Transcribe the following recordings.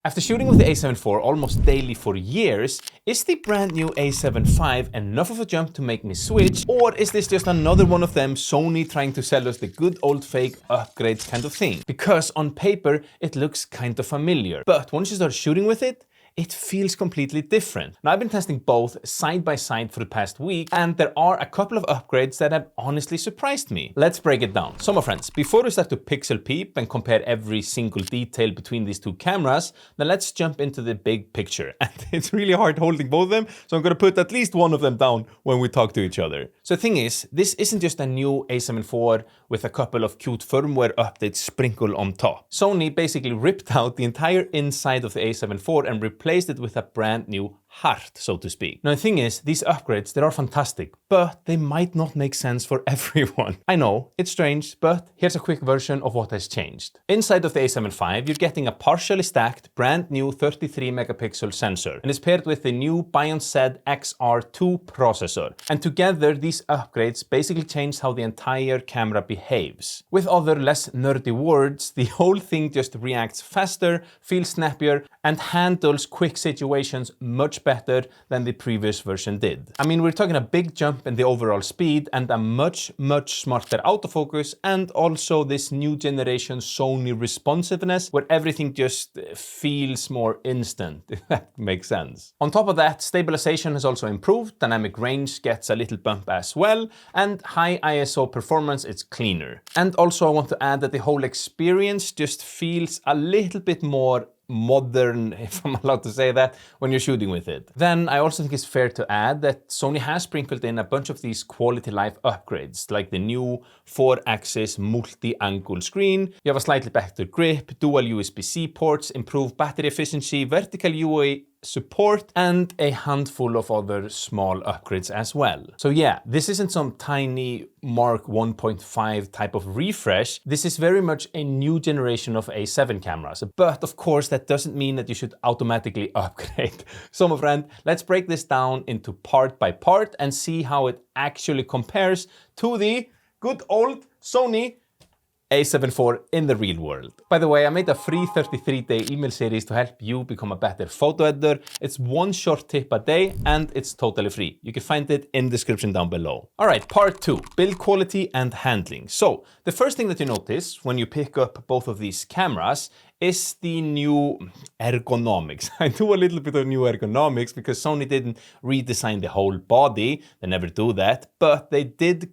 After shooting with the A7 IV almost daily for years, is the brand new A7 V enough of a jump to make me switch, or is this just another one of them Sony trying to sell us the good old fake upgrades kind of thing? Because on paper it looks kind of familiar, but once you start shooting with it, it feels completely different. Now, I've been testing both side by side for the past week, and there are a couple of upgrades that have honestly surprised me. Let's break it down. So my friends, before we start to pixel peep and compare every single detail between these two cameras, then let's jump into the big picture. And it's really hard holding both of them, so I'm gonna put at least one of them down when we talk to each other. So the thing is, this isn't just a new A7 IV with a couple of cute firmware updates sprinkled on top. Sony basically ripped out the entire inside of the A7 IV and replaced it with a brand new heart, so to speak. Now the thing is, these upgrades, they are fantastic, but they might not make sense for everyone. I know, it's strange, but here's a quick version of what has changed. Inside of the A7 V, you're getting a partially stacked, brand new 33 megapixel sensor, and it's paired with the new Bion Z XR2 processor. And together, these upgrades basically change how the entire camera behaves. With other, less nerdy words, the whole thing just reacts faster, feels snappier, and handles quick situations much better than the previous version did. I mean, we're talking a big jump in the overall speed and a much smarter autofocus, and also this new generation Sony responsiveness where everything just feels more instant, if that makes sense. On top of that, stabilization has also improved, dynamic range gets a little bump as well, and high ISO performance is cleaner. And also I want to add that the whole experience just feels a little bit more modern, if I'm allowed to say that, when you're shooting with it. Then I also think it's fair to add that Sony has sprinkled in a bunch of these quality life upgrades, like the new 4-axis multi-angle screen, you have a slightly better grip, dual USB-C ports, improved battery efficiency, vertical UA support, and a handful of other small upgrades as well. So yeah, this isn't some tiny Mark 1.5 type of refresh. This is very much a new generation of A7 cameras. But of course, that doesn't mean that you should automatically upgrade. So my friend, let's break this down into part by part and see how it actually compares to the good old Sony A7 IV in the real world. By the way, I made a free 33-day email series to help you become a better photo editor. It's one short tip a day and it's totally free. You can find it in the description down below. All right, part 2, build quality and handling. So the first thing that you notice when you pick up both of these cameras is the new ergonomics. I do a little bit of new ergonomics because Sony didn't redesign the whole body. They never do that, but they did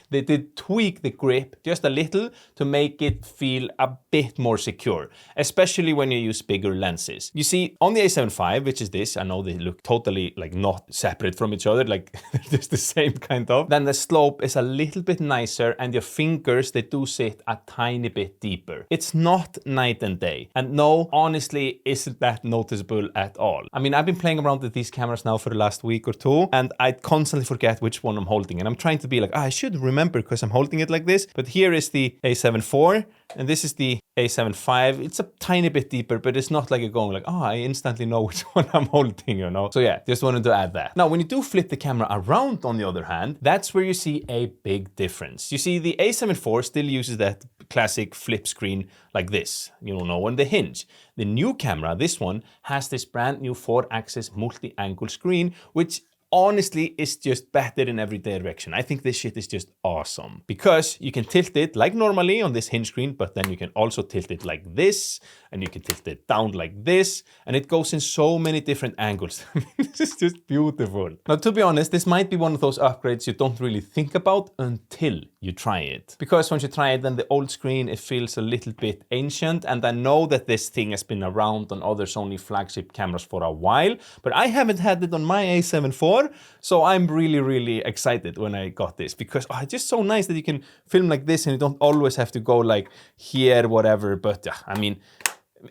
they did tweak the grip just a little to make it feel a bit more secure, especially when you use bigger lenses. You see, on the A7 V, which is this, I know they look totally like not separate from each other, like they're just the same kind of, then the slope is a little bit nicer and your fingers, they do sit a tiny bit deeper. It's not night and day. And no, honestly, isn't that noticeable at all. I mean, I've been playing around with these cameras now for the last week or two, and I constantly forget which one I'm holding. And I'm trying to be like, I should remember because I'm holding it like this. But here is the A7 IV, and this is the A7 V. It's a tiny bit deeper, but it's not like you're going like, oh, I instantly know which one I'm holding, you know? So yeah, just wanted to add that. Now, when you do flip the camera around, on the other hand, that's where you see a big difference. You see, the A7 IV still uses that classic flip screen like this, you know, on the hinge. The new camera, this one, has this brand new 4-axis multi-angle screen, which honestly is just better in every direction. I think this shit is just awesome because you can tilt it like normally on this hinge screen, but then you can also tilt it like this, and you can tilt it down like this, and it goes in so many different angles. This is just beautiful. Now, to be honest, this might be one of those upgrades you don't really think about until you try it. Because once you try it, then the old screen, it feels a little bit ancient, and I know that this thing has been around on other Sony flagship cameras for a while, but I haven't had it on my A7 IV, so I'm really excited when I got this because it's just so nice that you can film like this and you don't always have to go like here, whatever. But I mean,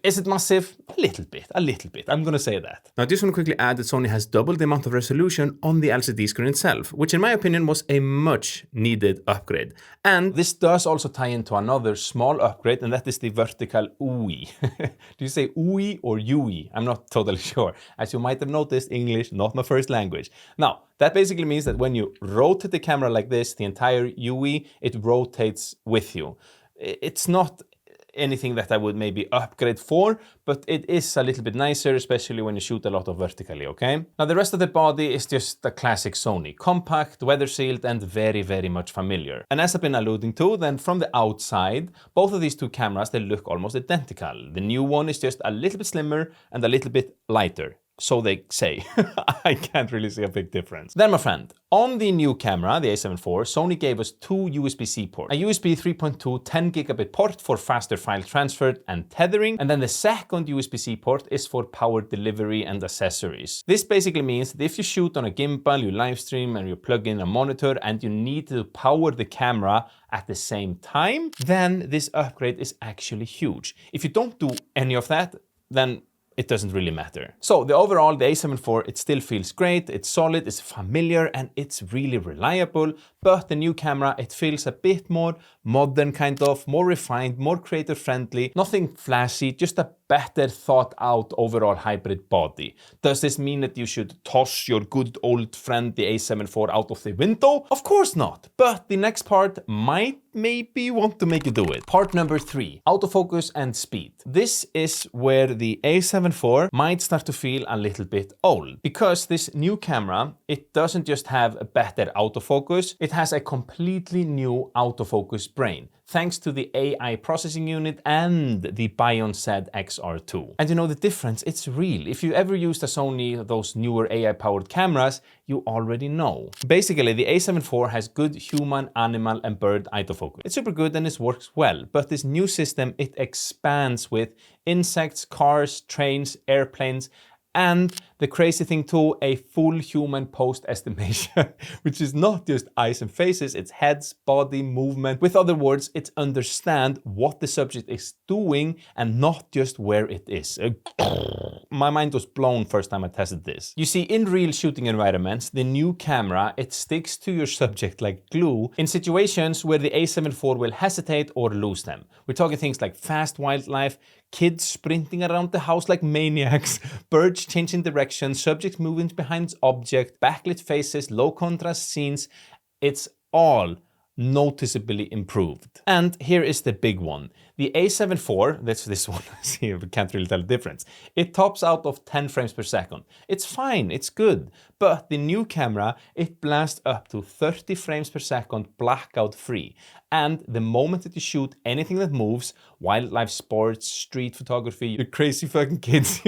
is it massive? A little bit. I'm gonna say that. Now, I just want to quickly add that Sony has doubled the amount of resolution on the LCD screen itself, which in my opinion was a much needed upgrade. And this does also tie into another small upgrade, and that is the vertical UI. Do you say UI or UI? I'm not totally sure. As you might have noticed, English, not my first language. Now, that basically means that when you rotate the camera like this, the entire UI, it rotates with you. It's not anything that I would maybe upgrade for, but it is a little bit nicer, especially when you shoot a lot of vertically, okay? Now the rest of the body is just the classic Sony. Compact, weather sealed, and very, very much familiar. And as I've been alluding to, then from the outside, both of these two cameras, they look almost identical. The new one is just a little bit slimmer and a little bit lighter. So they say. I can't really see a big difference. Then, my friend, on the new camera, the A7IV, Sony gave us two USB-C ports. A USB 3.2 10 gigabit port for faster file transfer and tethering, and then the second USB-C port is for power delivery and accessories. This basically means that if you shoot on a gimbal, you live stream, and you plug in a monitor, and you need to power the camera at the same time, then this upgrade is actually huge. If you don't do any of that, then it doesn't really matter. So the overall, the A7IV, it still feels great, it's solid, it's familiar, and it's really reliable. But the new camera, it feels a bit more modern, kind of, more refined, more creator friendly, nothing flashy, just a better thought out overall hybrid body. Does this mean that you should toss your good old friend, the A7IV, out of the window? Of course not. But the next part might maybe want to make you do it. Part number 3, autofocus and speed. This is where the A7IV might start to feel a little bit old, because this new camera, it doesn't just have a better autofocus, it has a completely new autofocus brain, thanks to the AI processing unit and the Bion Z XR2. And you know the difference, it's real. If you ever used a Sony, those newer AI-powered cameras, you already know. Basically, the A7IV has good human, animal, and bird autofocus. It's super good and it works well, but this new system, it expands with insects, cars, trains, airplanes, and the crazy thing too, a full human post estimation, which is not just eyes and faces, it's heads, body, movement. With other words, it's understand what the subject is doing and not just where it is. My mind was blown first time I tested this. You see, in real shooting environments, the new camera, it sticks to your subject like glue in situations where the A7IV will hesitate or lose them. We're talking things like fast wildlife, kids sprinting around the house like maniacs, birds changing direction, subjects moving behind object, backlit faces, low contrast scenes. It's all noticeably improved. And here is the big one. The A7IV, that's this one, see, we can't really tell the difference. It tops out of 10 frames per second. It's fine, it's good, but the new camera, it blasts up to 30 frames per second blackout free. And the moment that you shoot anything that moves, wildlife, sports, street photography, you crazy fucking kids,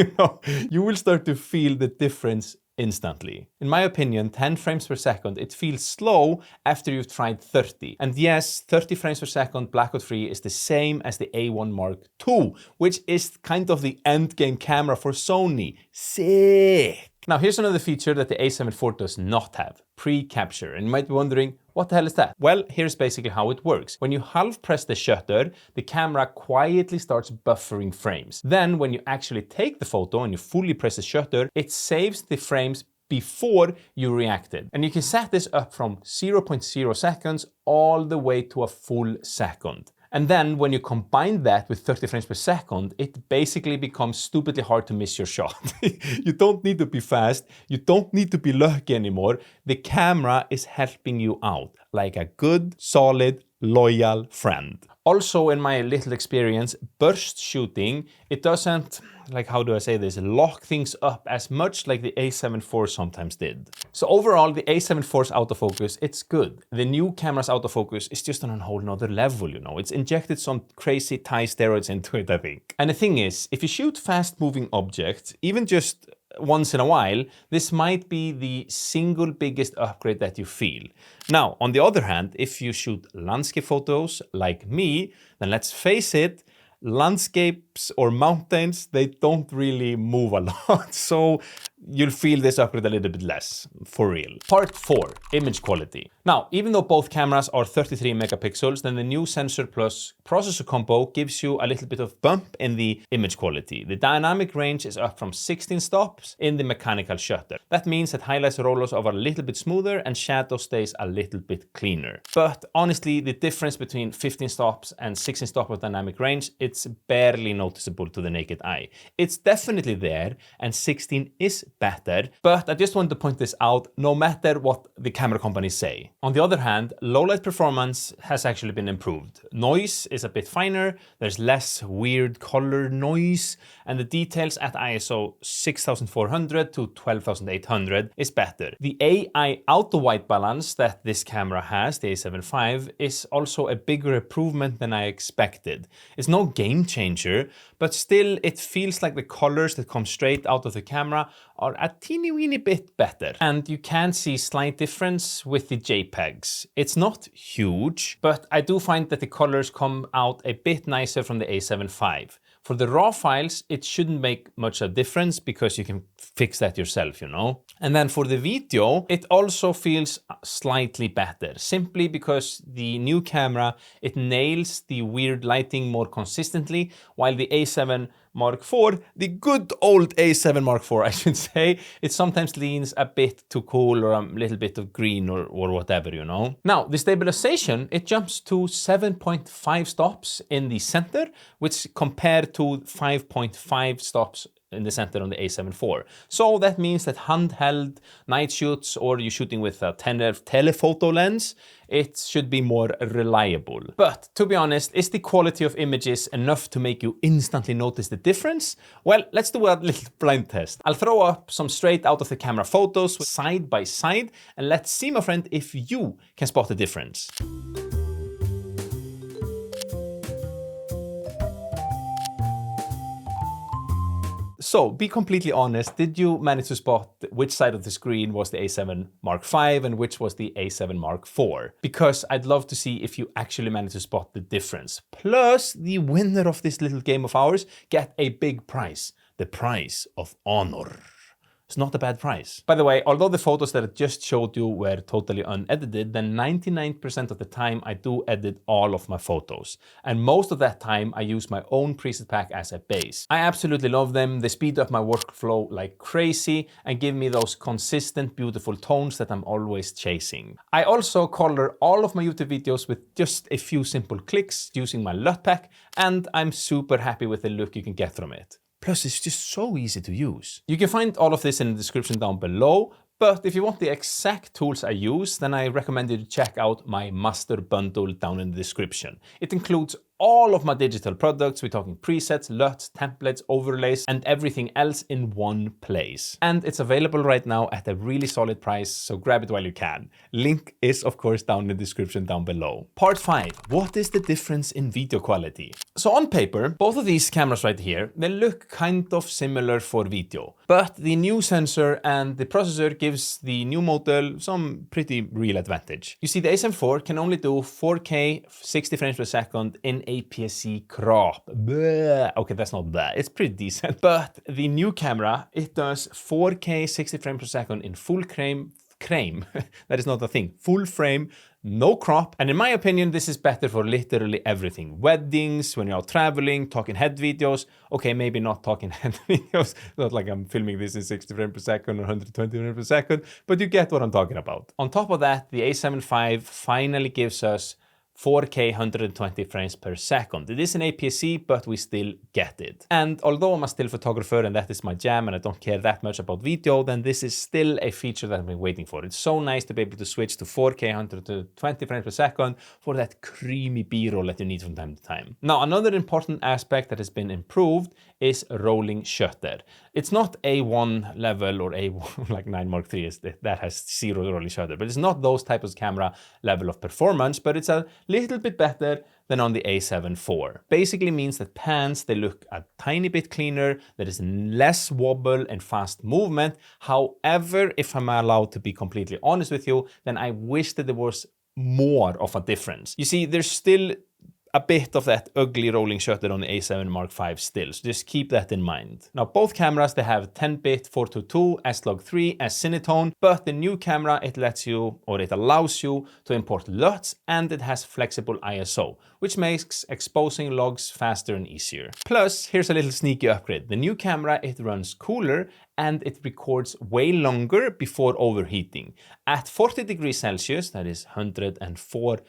you will start to feel the difference instantly. In my opinion, 10 frames per second, it feels slow after you've tried 30. And yes, 30 frames per second blackout free is the same as the A1 Mark II, which is kind of the endgame camera for Sony. Sick! Now here's another feature that the A7IV does not have, pre-capture. And you might be wondering, what the hell is that? Well, here's basically how it works. When you half press the shutter, the camera quietly starts buffering frames. Then when you actually take the photo and you fully press the shutter, it saves the frames before you reacted. And you can set this up from 0.0 seconds all the way to a full second. And then when you combine that with 30 frames per second, it basically becomes stupidly hard to miss your shot. You don't need to be fast. You don't need to be lucky anymore. The camera is helping you out like a good, solid, loyal friend. Also, in my little experience, burst shooting, it doesn't, like, how do I say this, lock things up as much like the A7IV sometimes did. So overall, the A7IV's autofocus, it's good. The new camera's autofocus is just on a whole nother level, It's injected some crazy Thai steroids into it, I think. And the thing is, if you shoot fast-moving objects, even just once in a while, this might be the single biggest upgrade that you feel. Now, on the other hand, if you shoot landscape photos like me, then let's face it, landscapes or mountains, they don't really move a lot. So you'll feel this upgrade a little bit less, for real. Part 4, image quality. Now, even though both cameras are 33 megapixels, then the new sensor plus processor combo gives you a little bit of bump in the image quality. The dynamic range is up from 16 stops in the mechanical shutter. That means that highlights and roll-offs are a little bit smoother and shadow stays a little bit cleaner. But honestly, the difference between 15 stops and 16 stops of dynamic range, it's barely noticeable to the naked eye. It's definitely there, and 16 is better, but I just want to point this out no matter what the camera companies say. On the other hand, low-light performance has actually been improved. Noise is a bit finer, there's less weird color noise, and the details at ISO 6400 to 12800 is better. The AI auto white balance that this camera has, the A7V, is also a bigger improvement than I expected. It's no game changer, but still it feels like the colors that come straight out of the camera are a teeny weeny bit better. And you can see slight difference with the JPEGs. It's not huge, but I do find that the colors come out a bit nicer from the A7V. For the raw files, it shouldn't make much of a difference because you can fix that yourself, you know? And then for the video, it also feels slightly better, simply because the new camera, it nails the weird lighting more consistently, while the A7 Mark IV, the good old A7 Mark IV, I should say, it sometimes leans a bit too cool or a little bit of green or whatever, you know. Now, the stabilization, it jumps to 7.5 stops in the center, which compared to 5.5 stops in the center on the A7 IV. So that means that handheld night shoots or you're shooting with a telephoto lens, it should be more reliable. But to be honest, is the quality of images enough to make you instantly notice the difference? Well, let's do a little blind test. I'll throw up some straight out of the camera photos side by side, and let's see, my friend, if you can spot the difference. So, be completely honest, did you manage to spot which side of the screen was the A7 Mark V and which was the A7 Mark IV? Because I'd love to see if you actually managed to spot the difference. Plus, the winner of this little game of ours get a big prize. The prize of honor. It's not a bad price. By the way, although the photos that I just showed you were totally unedited, then 99% of the time I do edit all of my photos. And most of that time I use my own preset pack as a base. I absolutely love them. They speed up my workflow like crazy and give me those consistent, beautiful tones that I'm always chasing. I also color all of my YouTube videos with just a few simple clicks using my LUT pack, and I'm super happy with the look you can get from it. Plus, it's just so easy to use. You can find all of this in the description down below, but if you want the exact tools I use, then I recommend you to check out my master bundle down in the description. It includes all of my digital products. We're talking presets, LUTs, templates, overlays, and everything else in one place. And it's available right now at a really solid price, so grab it while you can. Link is, of course, down in the description down below. Part 5. What is the difference in video quality? So on paper, both of these cameras right here, they look kind of similar for video. But the new sensor and the processor gives the new model some pretty real advantage. You see, the A7IV can only do 4K 60 frames per second in APS-C crop. Bleh. Okay, that's not bad. It's pretty decent. But the new camera, it does 4K 60 frames per second in full frame. That is not a thing. Full frame, no crop. And in my opinion, this is better for literally everything. Weddings, when you're out traveling, talking head videos. Okay, maybe not talking head videos. Not like I'm filming this in 60 frames per second or 120 frames per second, but you get what I'm talking about. On top of that, the A7V finally gives us 4K 120 frames per second. It is an APS-C, but we still get it. And although I'm a still photographer and that is my jam and I don't care that much about video, then this is still a feature that I've been waiting for. It's so nice to be able to switch to 4K 120 frames per second for that creamy B-roll that you need from time to time. Now, another important aspect that has been improved is rolling shutter. It's not A1 level or A1 like 9 Mark III that has zero rolling shutter, but it's not those types of camera level of performance, but it's a little bit better than on the A7 IV. Basically means that pans, they look a tiny bit cleaner, there is less wobble and fast movement. However, if I'm allowed to be completely honest with you, then I wish that there was more of a difference. You see, there's still a bit of that ugly rolling shutter on the A7 Mark V still, so just keep that in mind. Now, both cameras, they have 10-bit 422, S-Log3, S-Cinetone, but the new camera, it lets you, or it allows you to import LUTs, and it has flexible ISO, which makes exposing logs faster and easier. Plus, here's a little sneaky upgrade. The new camera, it runs cooler, and it records way longer before overheating. At 40 degrees Celsius, that is 104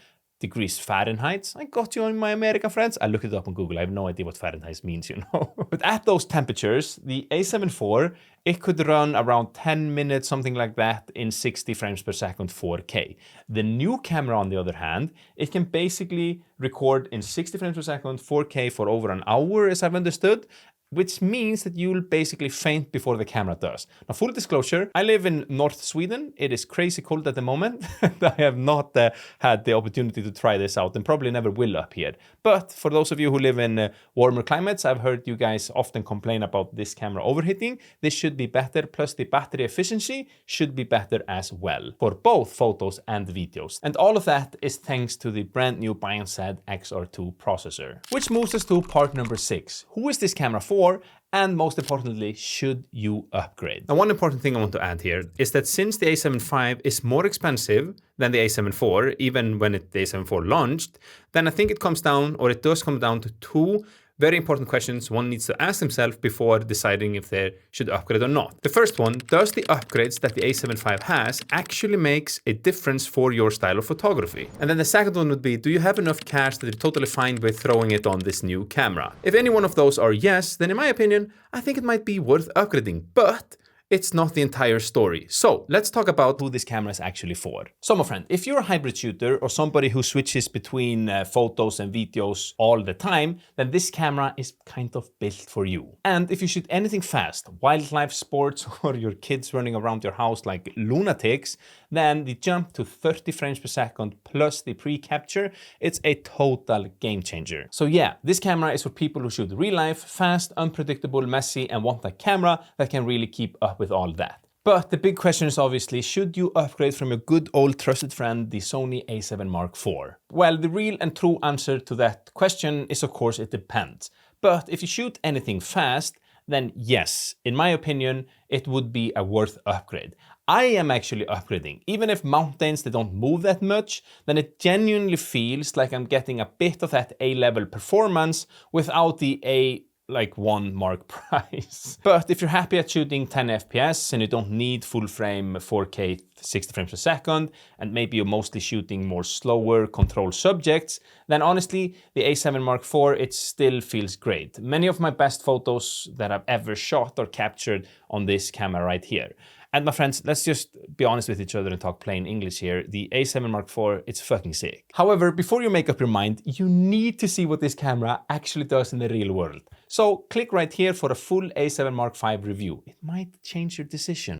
degrees Fahrenheit. I got you on my American friends. I looked it up on Google. I have no idea what Fahrenheit means, you know. But at those temperatures, the A7 IV, it could run around 10 minutes, something like that, in 60 frames per second 4K. The new camera, on the other hand, it can basically record in 60 frames per second 4K for over an hour, as I've understood, which means that you'll basically faint before the camera does. Now, full disclosure, I live in North Sweden. It is crazy cold at the moment. I have not had the opportunity to try this out and probably never will up here. But for those of you who live in warmer climates, I've heard you guys often complain about this camera overheating. This should be better, plus the battery efficiency should be better as well for both photos and videos. And all of that is thanks to the brand new Biosad XR2 processor. Which moves us to part number 6. Who is this camera for? And most importantly, should you upgrade? Now, one important thing I want to add here is that since the A7V is more expensive than the A7IV, even when the A7IV launched, then I think it comes down, or it does come down to two very important questions one needs to ask himself before deciding if they should upgrade or not. The first one, does the upgrades that the A7V has actually makes a difference for your style of photography? And then the second one would be, do you have enough cash that you're totally fine with throwing it on this new camera? If any one of those are yes, then in my opinion, I think it might be worth upgrading, but it's not the entire story. So let's talk about who this camera is actually for. So my friend, if you're a hybrid shooter or somebody who switches between photos and videos all the time, then this camera is kind of built for you. And if you shoot anything fast, wildlife, sports, or your kids running around your house like lunatics, then the jump to 30 frames per second plus the pre-capture, it's a total game changer. So yeah, this camera is for people who shoot real life, fast, unpredictable, messy, and want a camera that can really keep up with all that. But the big question is obviously, should you upgrade from your good old trusted friend, the Sony A7 Mark IV? Well, the real and true answer to that question is, of course, it depends. But if you shoot anything fast, then yes, in my opinion, it would be a worth upgrade. I am actually upgrading. Even if mountains, they don't move that much, then it genuinely feels like I'm getting a bit of that A-level performance without the A1 Mark price. But if you're happy at shooting 10 FPS and you don't need full frame 4K 60 frames per second, and maybe you're mostly shooting more slower controlled subjects, then honestly, the A7 Mark IV, it still feels great. Many of my best photos that I've ever shot are captured on this camera right here. And my friends, let's just be honest with each other and talk plain English here. The A7 Mark IV, it's fucking sick. However, before you make up your mind, you need to see what this camera actually does in the real world. So click right here for a full A7 Mark V review. It might change your decision.